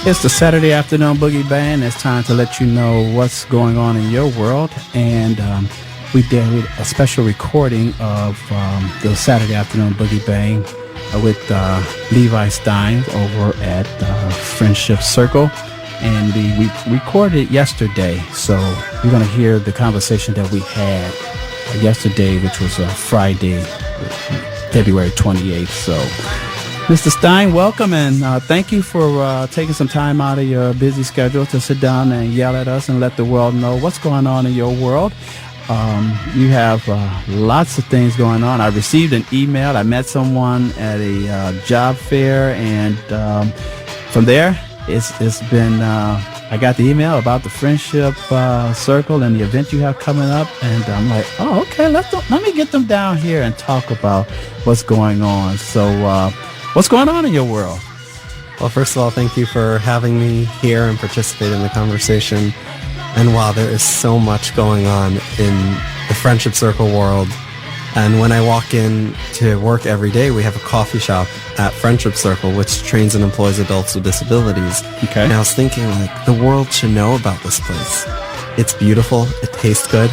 It's the Saturday afternoon boogie band. It's time to let you know what's going on in your world. And we did a special recording of the Saturday afternoon boogie band with Levi Stein over at Friendship Circle. And we recorded it yesterday. So you're going to hear the conversation that we had yesterday, which was Friday, February 28th. So Mr. Stein, welcome, and thank you for taking some time out of your busy schedule to sit down and yell at us and let the world know what's going on in your world. You have lots of things going on. I received an email. I met someone at a job fair, and from there, it's been. I got the email about the Friendship Circle and the event you have coming up, and I'm like, oh, okay, let me get them down here and talk about what's going on. So. What's going on in your world? Well, first of all, thank you for having me here and participate in the conversation. And wow, there is so much going on in the Friendship Circle world. And when I walk in to work every day, we have a coffee shop at Friendship Circle, which trains and employs adults with disabilities. Okay. And I was thinking, like, the world should know about this place. It's beautiful. It tastes good.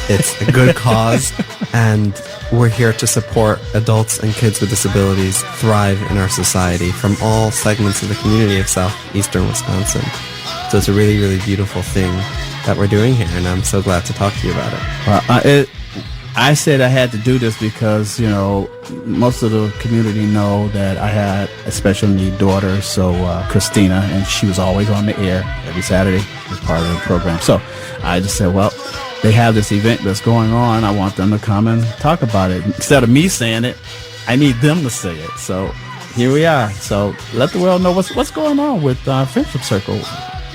It's a good cause. And we're here to support adults and kids with disabilities thrive in our society from all segments of the community of southeastern Wisconsin. So it's a really, really beautiful thing that we're doing here, and I'm so glad to talk to you about it. Well, I said I had to do this because, you know, most of the community know that I had a special need daughter, so Christina, and she was always on the air every Saturday as part of the program. So I just said, well, they have this event that's going on. I want them to come and talk about it. Instead of me saying it, I need them to say it. So here we are. So let the world know what's going on with Friendship Circle.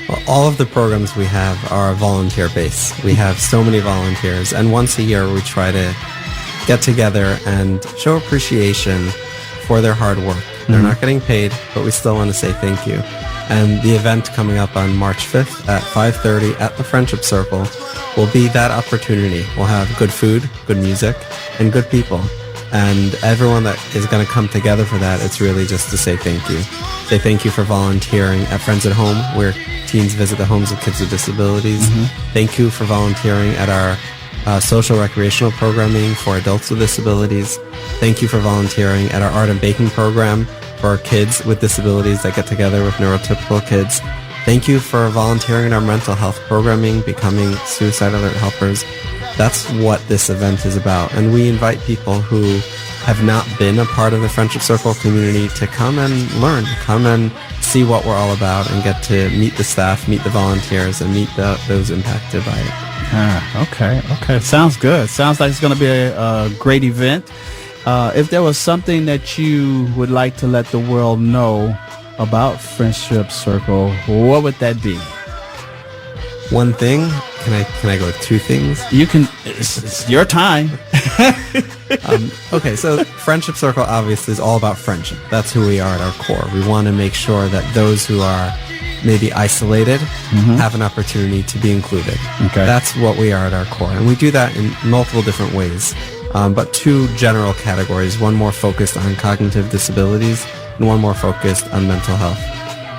Well, all of the programs we have are volunteer-based. We have so many volunteers, and once a year we try to get together and show appreciation for their hard work. Mm-hmm. They're not getting paid, but we still want to say thank you. And the event coming up on March 5th at 5:30 at the Friendship Circle will be that opportunity. We'll have good food, good music, and good people. And everyone that is going to come together for that, it's really just to say thank you. Say thank you for volunteering at Friends at Home, where teens visit the homes of kids with disabilities. Mm-hmm. Thank you for volunteering at our social recreational programming for adults with disabilities. Thank you for volunteering at our art and baking program for our kids with disabilities that get together with neurotypical kids. Thank you for volunteering in our mental health programming, becoming suicide alert helpers. That's what this event is about. And we invite people who have not been a part of the Friendship Circle community to come and learn, come and see what we're all about, and get to meet the staff, meet the volunteers, and meet those impacted by it. Okay. Sounds good. Sounds like it's going to be a great event. If there was something that you would like to let the world know about Friendship Circle, what would that be? One thing? Can I go with two things? You can. It's your time. Okay, so Friendship Circle obviously is all about friendship. That's who we are at our core. We want to make sure that those who are maybe isolated have an opportunity to be included. Okay. That's what we are at our core. And we do that in multiple different ways. But two general categories, one more focused on cognitive disabilities and one more focused on mental health.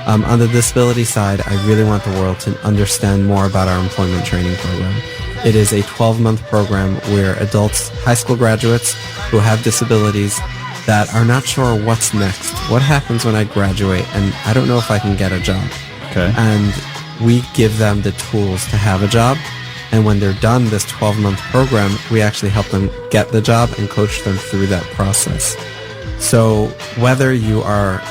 On the disability side, I really want the world to understand more about our employment training program. It is a 12-month program where adults, high school graduates who have disabilities that are not sure what's next. What happens when I graduate and I don't know if I can get a job? Okay. And we give them the tools to have a job. And when they're done this 12-month program, we actually help them get the job and coach them through that process. So whether you are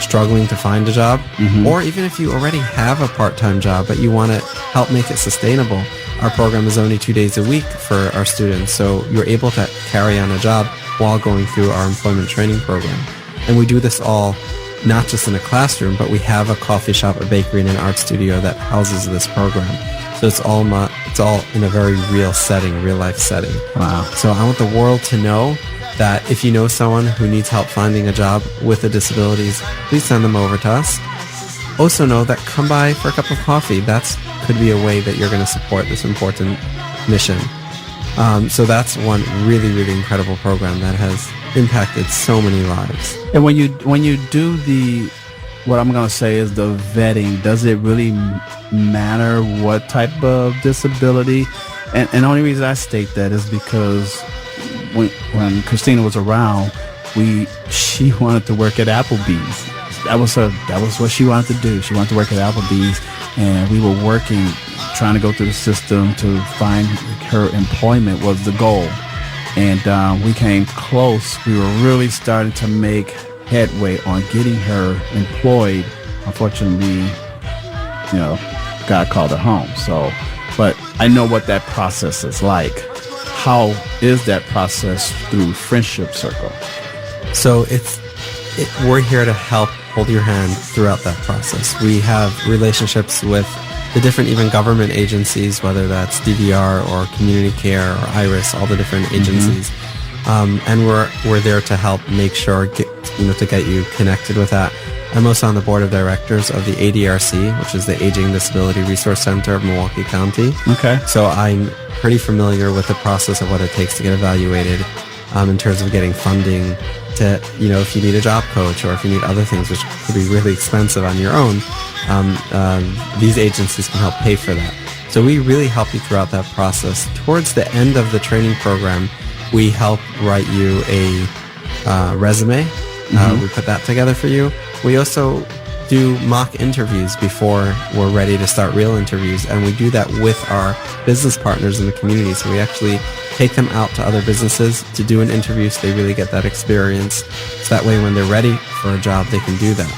struggling to find a job, or even if you already have a part-time job but you want to help make it sustainable, our program is only 2 days a week for our students. So you're able to carry on a job while going through our employment training program. And we do this all not just in a classroom, but we have a coffee shop, a bakery, and an art studio that houses this program. So it's all in a very real setting, real life setting. Wow. So I want the world to know that if you know someone who needs help finding a job with the disabilities, please send them over to us. Also know that come by for a cup of coffee. That could be a way that you're going to support this important mission. So that's one really, really incredible program that has impacted so many lives. And when you do the what I'm going to say is the vetting. Does it really matter what type of disability? And the only reason I state that is because when Christina was around, she wanted to work at Applebee's. That was what she wanted to do. She wanted to work at Applebee's, and we were working, trying to go through the system to find her employment was the goal. And we came close. We were really starting to make headway on getting her employed. Unfortunately, God called her home. So, but I know what that process is like. How is that process through Friendship Circle? So we're here to help hold your hand throughout that process. We have relationships with the different even government agencies, whether that's DVR or Community Care or IRIS, all the different agencies. And we're there to help make sure, to get you connected with that. I'm also on the board of directors of the ADRC, which is the Aging Disability Resource Center of Milwaukee County. Okay. So I'm pretty familiar with the process of what it takes to get evaluated in terms of getting funding to, if you need a job coach or if you need other things, which could be really expensive on your own, these agencies can help pay for that. So we really help you throughout that process. Towards the end of the training program, we help write you a resume. We put that together for you. We also do mock interviews before we're ready to start real interviews, and we do that with our business partners in the community. So we actually take them out to other businesses to do an interview so they really get that experience. So that way when they're ready for a job, they can do that.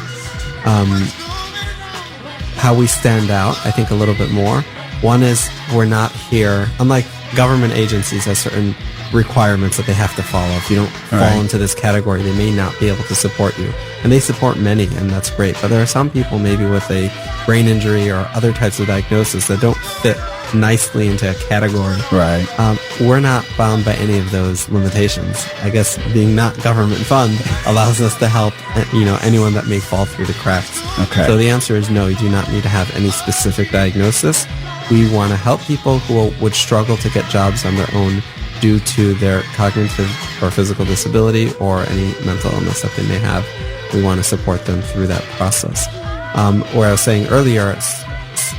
How we stand out, I think, a little bit more. One is we're not here, unlike government agencies, has certain requirements that they have to follow. If you don't fall into this category, they may not be able to support you. And they support many, and that's great. But there are some people maybe with a brain injury or other types of diagnosis that don't fit nicely into a category. Right. We're not bound by any of those limitations. I guess being not government fund allows us to help, anyone that may fall through the cracks. Okay. So the answer is no, you do not need to have any specific diagnosis. We want to help people who would struggle to get jobs on their own due to their cognitive or physical disability or any mental illness that they may have. We want to support them through that process. Where I was saying earlier,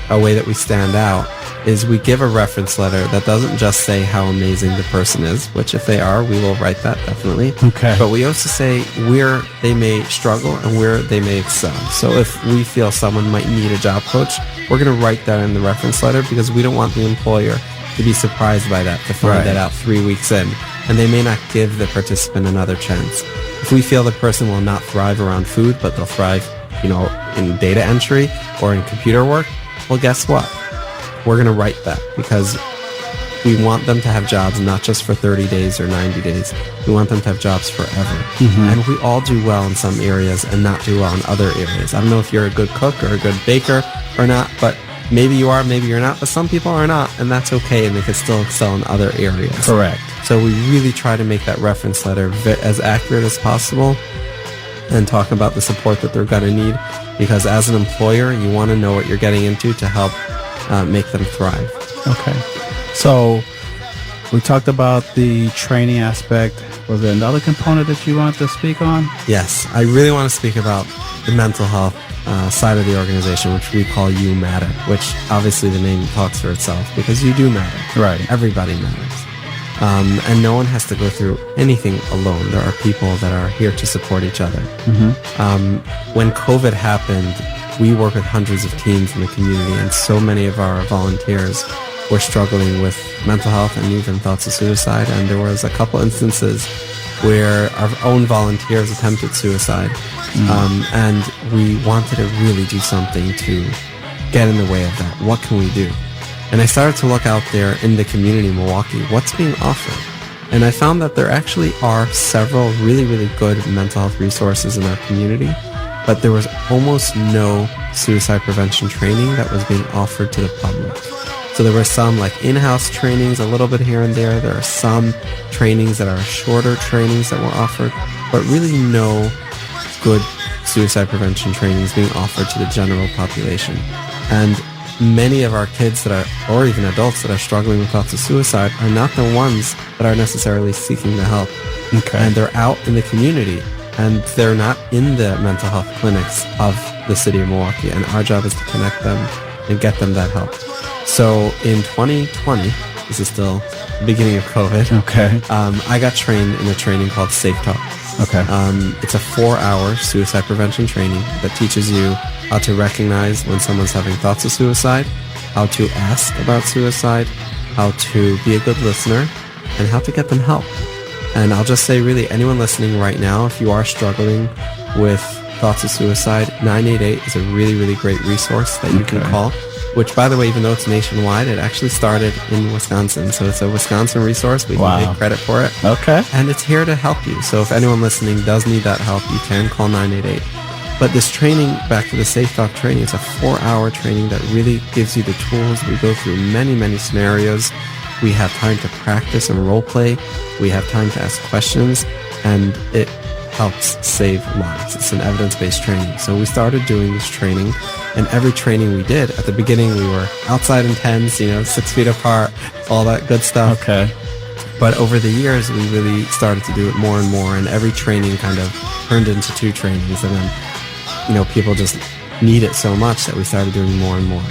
a way that we stand out is we give a reference letter that doesn't just say how amazing the person is, which if they are, we will write that definitely. Okay. But we also say where they may struggle and where they may excel. So if we feel someone might need a job coach, we're going to write that in the reference letter because we don't want the employer to be surprised by that, to find that out 3 weeks in. And they may not give the participant another chance. If we feel the person will not thrive around food, but they'll thrive, in data entry or in computer work, well, guess what? We're going to write that because we want them to have jobs not just for 30 days or 90 days. We want them to have jobs forever. And we all do well in some areas and not do well in other areas. I don't know if you're a good cook or a good baker or not, but maybe you are, maybe you're not, but some people are not, and that's okay, and they can still excel in other areas. Correct. So we really try to make that reference letter as accurate as possible and talk about the support that they're going to need, because as an employer, you want to know what you're getting into to help make them thrive. Okay. So we talked about the training aspect. Was there another component that you wanted to speak on? Yes, I really want to speak about the mental health side of the organization, which we call You Matter, which obviously the name talks for itself because you do matter. Right. Everybody matters. And no one has to go through anything alone. There are people that are here to support each other. When COVID happened, we work with hundreds of teens in the community, and so many of our volunteers were struggling with mental health and even thoughts of suicide. And there was a couple instances where our own volunteers attempted suicide. And we wanted to really do something to get in the way of that. What can we do? And I started to look out there in the community in Milwaukee, what's being offered? And I found that there actually are several really, really good mental health resources in our community, but there was almost no suicide prevention training that was being offered to the public. So there were some like in-house trainings, a little bit here and there. There are some trainings that are shorter trainings that were offered, but really no good suicide prevention trainings being offered to the general population. And many of our kids that are, or even adults that are struggling with thoughts of suicide are not the ones that are necessarily seeking the help. Okay. And they're out in the community and they're not in the mental health clinics of the city of Milwaukee, and our job is to connect them and get them that help. So in 2020, this is still the beginning of COVID. Okay. I got trained in a training called Safe Talk. Okay. It's a 4-hour suicide prevention training that teaches you how to recognize when someone's having thoughts of suicide, how to ask about suicide, how to be a good listener, and how to get them help. And I'll just say, really, anyone listening right now, if you are struggling with thoughts of suicide, 988 is a really, really great resource that you can call, which, by the way, even though it's nationwide, it actually started in Wisconsin. So it's a Wisconsin resource. We can take credit for it. Okay. And it's here to help you. So if anyone listening does need that help, you can call 988. But this training, back to the Safe Talk training, it's a 4-hour training that really gives you the tools. We go through many, many scenarios. We have time to practice and role play. We have time to ask questions, and it helps save lives. It's an evidence-based training. So we started doing this training, and every training we did, at the beginning we were outside in tents, 6 feet apart, all that good stuff. Okay. But over the years, we really started to do it more and more, and every training kind of turned into 2 trainings, and then people just need it so much that we started doing more and more.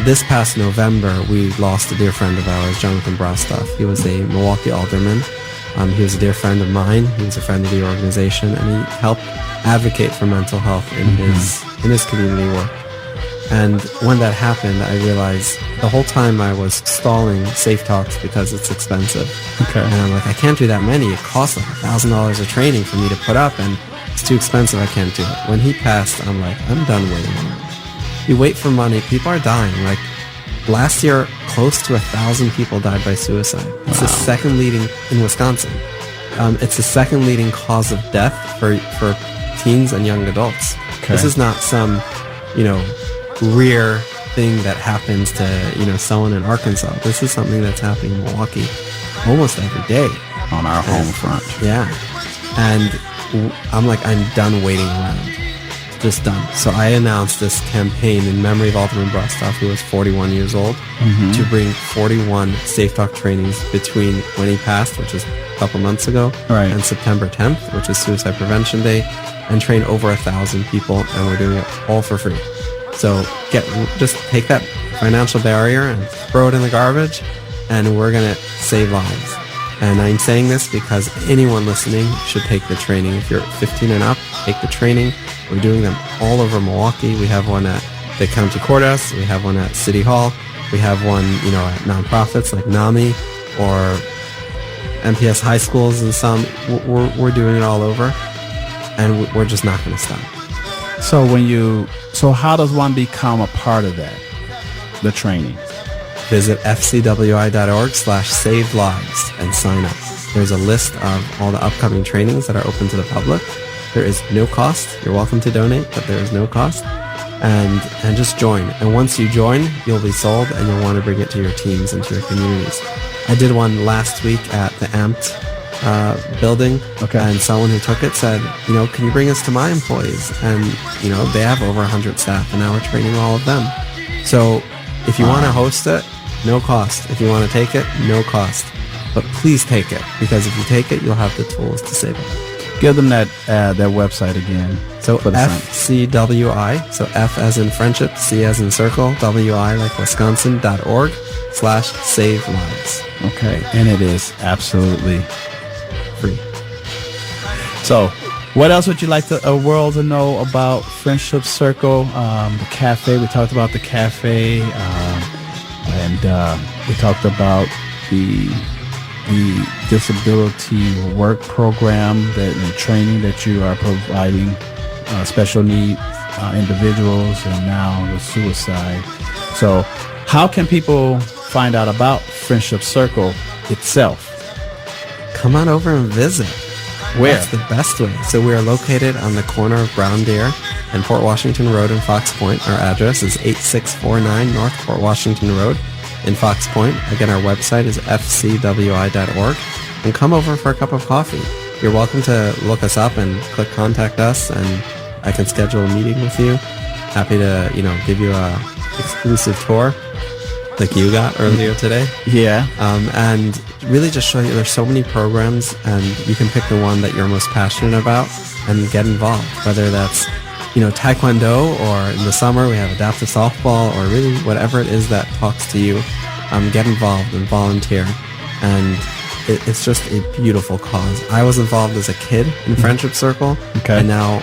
This past November, we lost a dear friend of ours, Jonathan Brostoff. He was a Milwaukee alderman. He was a dear friend of mine. He was a friend of the organization, and he helped advocate for mental health in his community work. And when that happened, I realized the whole time I was stalling Safe Talks because it's expensive. Okay. And I'm like, I can't do that many. It costs like $1,000 a training for me to put up, and it's too expensive. I can't do it. When he passed, I'm like, I'm done waiting around. You wait for money, people are dying. Like last year, close to 1,000 people died by suicide. It's the second leading in Wisconsin. It's the second leading cause of death for teens and young adults. Okay. This is not some, rare thing that happens to, someone in Arkansas. This is something that's happening in Milwaukee almost every day. On our home front. Yeah. And I'm like, I'm done waiting around. Just done. So I announced this campaign in memory of Alderman Brostoff, who was 41 years old, to bring 41 Safe Talk trainings between when he passed, which was a couple months ago, and September 10th, which is Suicide Prevention Day, and train over 1,000 people, and we're doing it all for free. So just take that financial barrier and throw it in the garbage, and we're going to save lives. And I'm saying this because anyone listening should take the training. If you're 15 and up, take the training. We're doing them all over Milwaukee. We have one at the county courthouse. We have one at City Hall. We have one, at nonprofits like NAMI or MPS high schools and some. We're doing it all over, and we're just not going to stop. So how does one become a part of that, the training? Visit fcwi.org/save lives and sign up. There's a list of all the upcoming trainings that are open to the public. There is no cost. You're welcome to donate, but there is no cost. And just join. And once you join, you'll be sold, and you'll want to bring it to your teams and to your communities. I did one last week at the Amped building, and someone who took it said, can you bring us to my employees? And, they have over 100 staff, and now we're training all of them. So if you want to host it, no cost. If you want to take it, no cost. But please take it, because if you take it, you'll have the tools to save it. Give them that website again. So FCWI, so F as in friendship, C as in circle, WI like Wisconsin.org/save lives. Okay, and it is absolutely free. So, what else would you like the world to know about Friendship Circle? The cafe, we talked about the cafe, and we talked about the disability work program, the training that you are providing special need individuals, and now with suicide. So how can people find out about Friendship Circle itself? Come on over and visit. Where? That's the best way. So we are located on the corner of Brown Deer and Port Washington Road in Fox Point. Our address is 8649 North Port Washington Road in Fox Point. Again, our website is fcwi.org. And come over for a cup of coffee. You're welcome to look us up and click contact us, and I can schedule a meeting with you. Happy to, give you a exclusive tour. like you got earlier today. Yeah. And really just show you there's so many programs, and you can pick the one that you're most passionate about and get involved, whether that's, Taekwondo, or in the summer we have adaptive softball, or really whatever it is that talks to you. Get involved and volunteer. And it's just a beautiful cause. I was involved as a kid in Friendship Circle, and now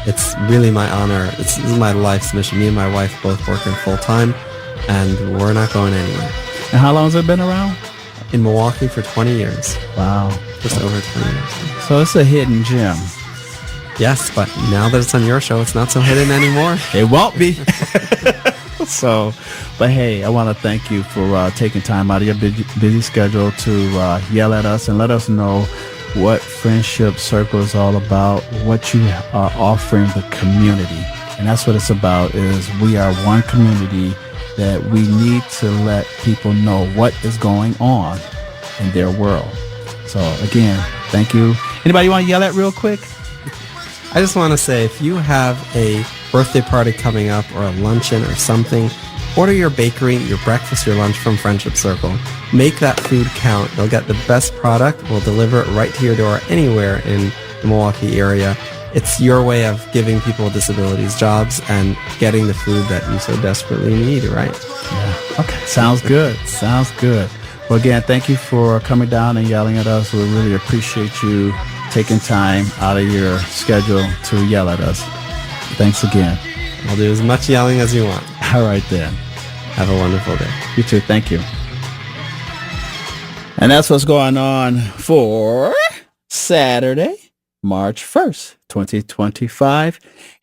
it's really my honor. This is my life's mission. Me and my wife both working full time, and we're not going anywhere. And how long has it been around? In Milwaukee for 20 years. Wow. Just over 20 years. So it's a hidden gem. Yes, but now that it's on your show, it's not so hidden anymore. It won't be. But hey, I want to thank you for taking time out of your busy schedule to yell at us and let us know what Friendship Circle is all about, what you are offering the community. And that's what it's about, is we are one community that we need to let people know what is going on in their world. So again, thank you. Anybody want to yell at real quick? I just want to say, if you have a birthday party coming up, or a luncheon or something, order your bakery, your breakfast, your lunch from Friendship Circle. Make that food count. You'll get the best product. We'll deliver it right to your door anywhere in the Milwaukee area. It's your way of giving people with disabilities jobs and getting the food that you so desperately need, right? Yeah. Okay. Sounds good. Sounds good. Well, again, thank you for coming down and yelling at us. We really appreciate you taking time out of your schedule to yell at us. Thanks again. I'll do as much yelling as you want. All right, then. Have a wonderful day. You too. Thank you. And that's what's going on for Saturday, March 1st, 2025,